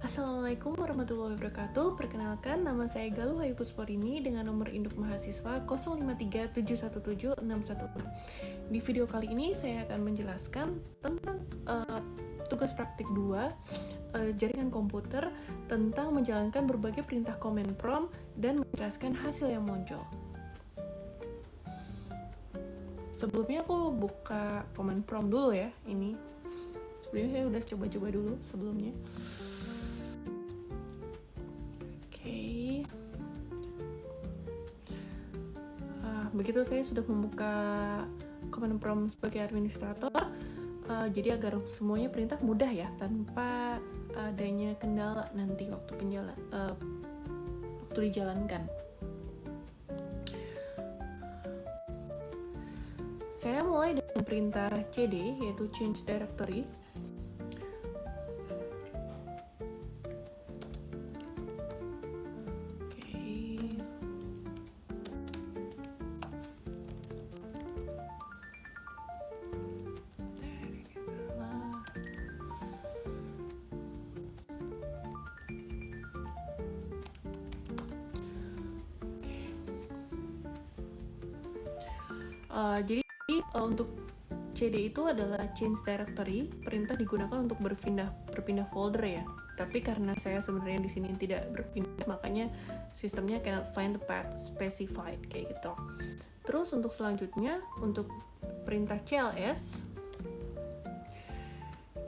Assalamualaikum warahmatullahi wabarakatuh. Perkenalkan, nama saya Galuh Hayu Pusporini dengan nomor induk mahasiswa 0537177616. Di video kali ini saya akan menjelaskan tentang tugas praktik 2 jaringan komputer tentang menjalankan berbagai perintah command prompt dan menjelaskan hasil yang muncul. Sebelumnya aku buka command prompt dulu ya, ini. Sebenarnya saya udah coba-coba dulu sebelumnya. Begitu saya sudah membuka command prompt sebagai administrator, jadi agar semuanya perintah mudah ya, tanpa adanya kendala nanti waktu dijalankan. Saya mulai dengan perintah cd, yaitu change directory. Jadi untuk cd itu adalah change directory, perintah digunakan untuk berpindah folder ya. Tapi karena saya sebenarnya di sini tidak berpindah, makanya sistemnya cannot find the path specified kayak gitu. Terus untuk selanjutnya, untuk perintah cls,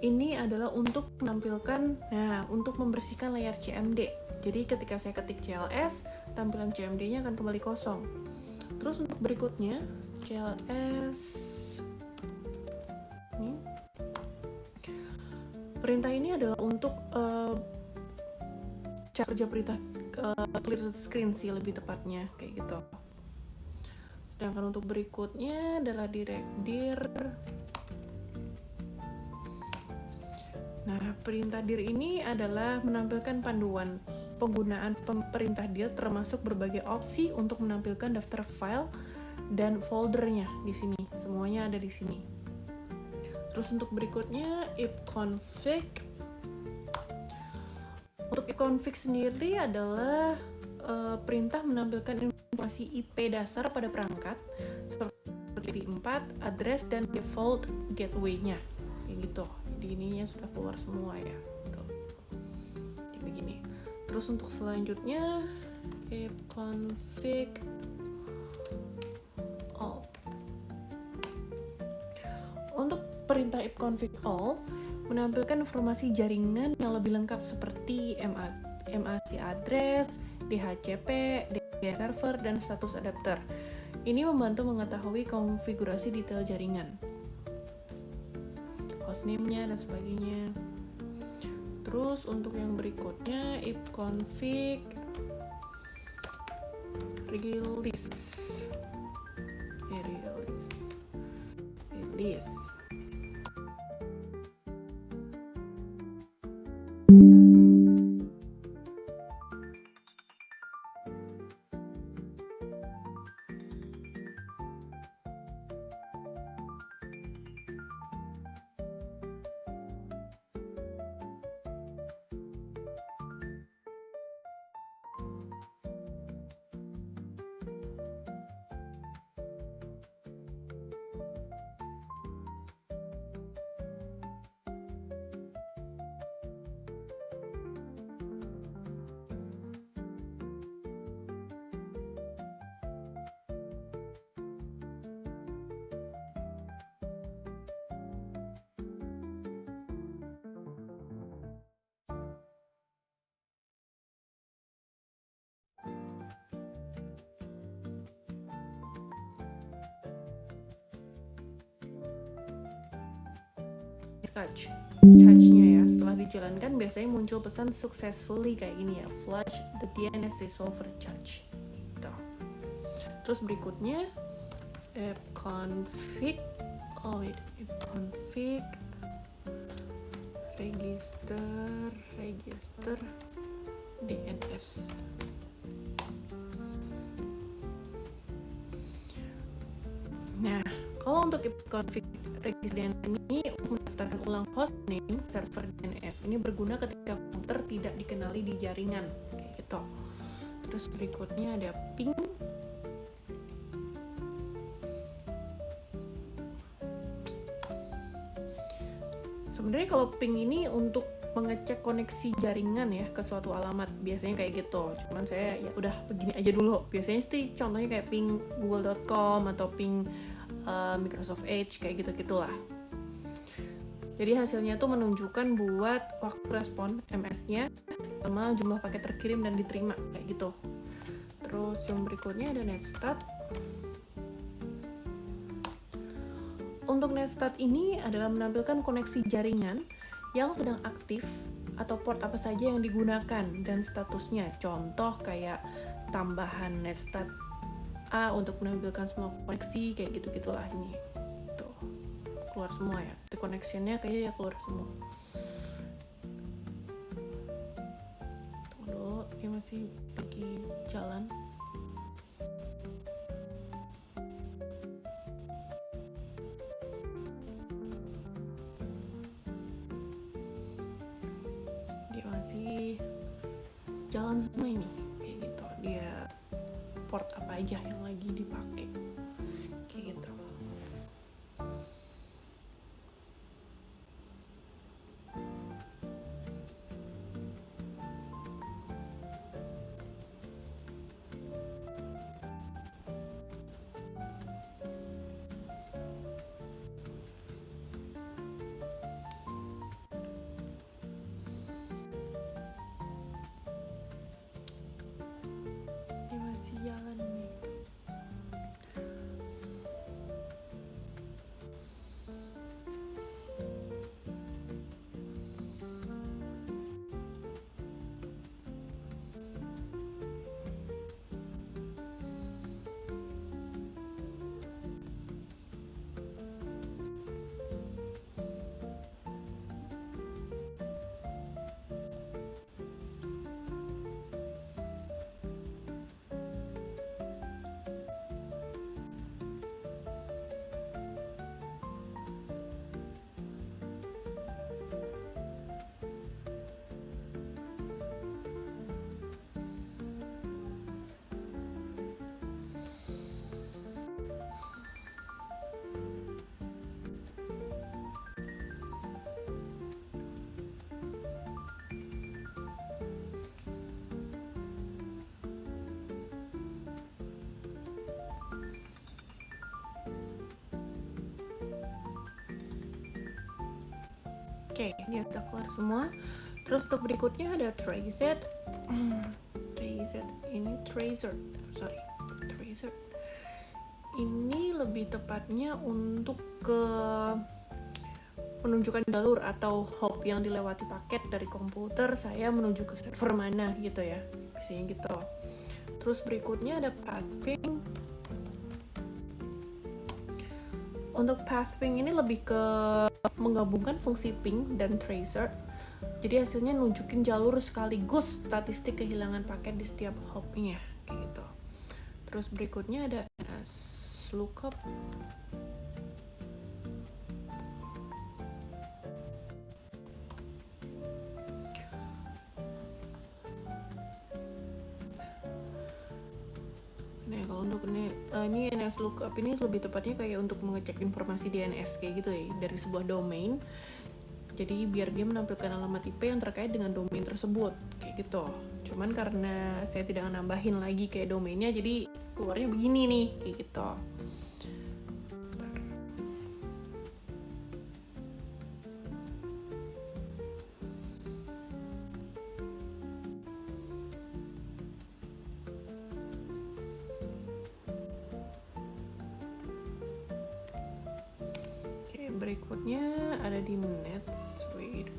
ini adalah untuk menampilkan, untuk membersihkan layar CMD. Jadi ketika saya ketik cls, tampilan CMD-nya akan kembali kosong. Terus untuk berikutnya, cls ini. Perintah ini adalah untuk cara kerja perintah clear screen sih lebih tepatnya kayak gitu. Sedangkan untuk berikutnya adalah dir. Nah, perintah dir ini adalah menampilkan panduan penggunaan perintah dir, termasuk berbagai opsi untuk menampilkan daftar file dan foldernya di sini. Semuanya ada di sini. Terus untuk berikutnya ifconfig. Untuk ifconfig sendiri adalah perintah menampilkan informasi IP dasar pada perangkat seperti IP4, address dan default gateway-nya. Kayak gitu. Jadi ininya sudah keluar semua ya. Gitu. Jadi begini. Terus untuk selanjutnya ifconfig all. Untuk perintah ifconfig all menampilkan informasi jaringan yang lebih lengkap seperti MAC address, DHCP, DHCP server, dan status adapter. Ini membantu mengetahui konfigurasi detail jaringan, hostname-nya dan sebagainya. Terus untuk yang berikutnya ifconfig release. Touch-nya ya, setelah dijalankan biasanya muncul pesan successfully kayak gini ya, flush the DNS resolver charge gitu. Terus berikutnya ifconfig register DNS. Nah, kalau untuk ifconfig Register DNS ini mendaftarkan ulang hostname server DNS. Ini berguna ketika komputer tidak dikenali di jaringan, kayak gitu. Terus berikutnya ada ping. Sebenarnya kalau ping ini untuk mengecek koneksi jaringan ya ke suatu alamat, biasanya kayak gitu. Cuman saya ya udah begini aja dulu. Biasanya sih contohnya kayak ping google.com atau ping Microsoft Edge, kayak gitu-gitulah. Jadi hasilnya tuh menunjukkan buat waktu respon MS-nya sama jumlah paket terkirim dan diterima, kayak gitu. Terus yang berikutnya ada netstat. Untuk netstat ini adalah menampilkan koneksi jaringan yang sedang aktif atau port apa saja yang digunakan dan statusnya. Contoh kayak tambahan netstat A untuk menampilkan semua koneksi, kayak gitu-gitulah ini. Tuh, keluar semua ya. The connection-nya kayaknya ya keluar semua. Tunggu dulu, dia masih lagi jalan. Masih jalan semua ini, kayak gitu. Dia port apa aja yang lagi dipakai, kayak gitu. Jalan nih. Oke, dia udah keluar semua. Terus untuk berikutnya ada tracer. Tracer. Ini lebih tepatnya untuk ke menunjukkan jalur atau hop yang dilewati paket dari komputer saya menuju ke server mana gitu ya, biasanya gitu. Terus berikutnya ada pathping. Untuk pathping ini lebih ke menggabungkan fungsi ping dan tracer. Jadi hasilnya nunjukin jalur sekaligus statistik kehilangan paket di setiap hopnya, kayak gitu. Terus berikutnya ada lookup. Nah, kalau untuk ini NS lookup ini lebih tepatnya kayak untuk mengecek informasi DNS kayak gitu ya, dari sebuah domain. Jadi biar dia menampilkan alamat IP yang terkait dengan domain tersebut, kayak gitu. Cuman karena saya tidak nambahin lagi kayak domainnya, jadi keluarnya begini nih, kayak gitu. Berikutnya ada di nets. Wait.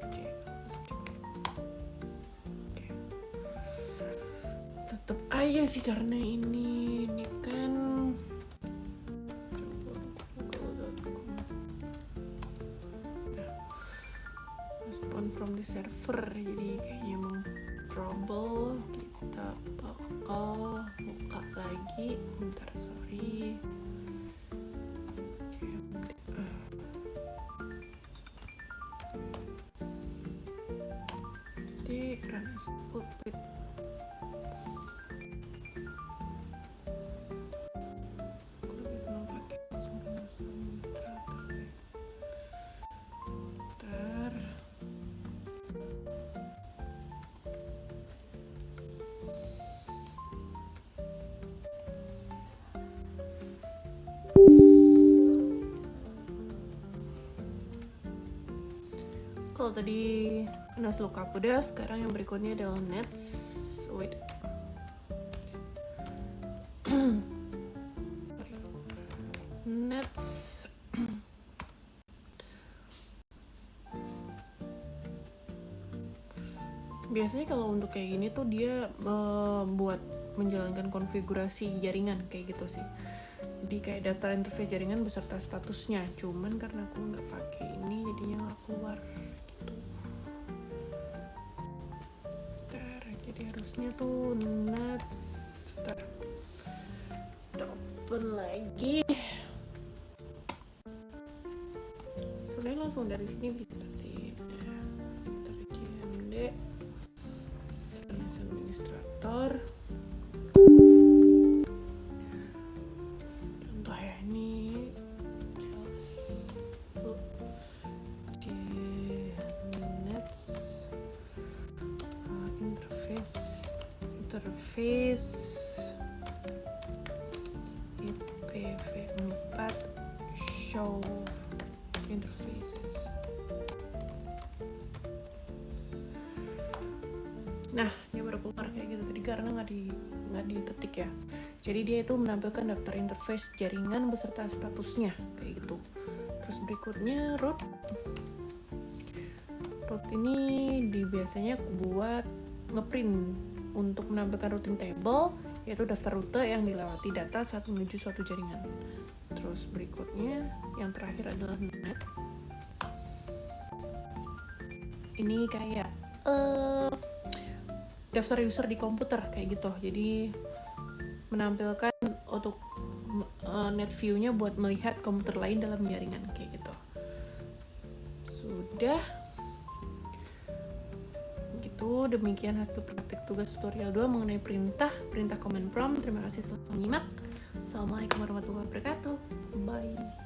Oke. Tetap aja sih karena ini kan respon from the server, jadi kayaknya emang trouble. Kita bakal buka lagi lagi, bentar, sorry. Run as pulpit. Aku lebih senang pakai langsung ke administrator sih. Bentar. Kalau tadi Nas lookup udah, sekarang yang berikutnya adalah nets. Wait. Nets. Biasanya kalau untuk kayak gini tuh dia buat menjalankan konfigurasi jaringan kayak gitu sih. Jadi kayak daftar interface jaringan beserta statusnya. Cuman karena aku nggak pakai ini, jadinya nggak keluar. Jadi harusnya tuh nets. Kita open lagi. Sebenarnya langsung dari sini bisa sih. GMD administrator. Contoh ya, ini jelas di nets interface IPv4 show interfaces. Nah, dia baru keluar kayak gitu tadi karena nggak diketik ya. Jadi dia itu menampilkan daftar interface jaringan beserta statusnya kayak gitu. Terus berikutnya root ini biasanya aku buat ngeprint untuk menampilkan routing table, yaitu daftar rute yang dilewati data saat menuju suatu jaringan. Terus berikutnya yang terakhir adalah net. Ini kayak daftar user di komputer kayak gitu. Jadi menampilkan untuk net view-nya buat melihat komputer lain dalam jaringan kayak gitu. Sudah. Gitu, demikian hasil praktik tugas tutorial 2 mengenai perintah command prompt. Terima kasih telah menyimak. Assalamualaikum warahmatullahi wabarakatuh. Bye.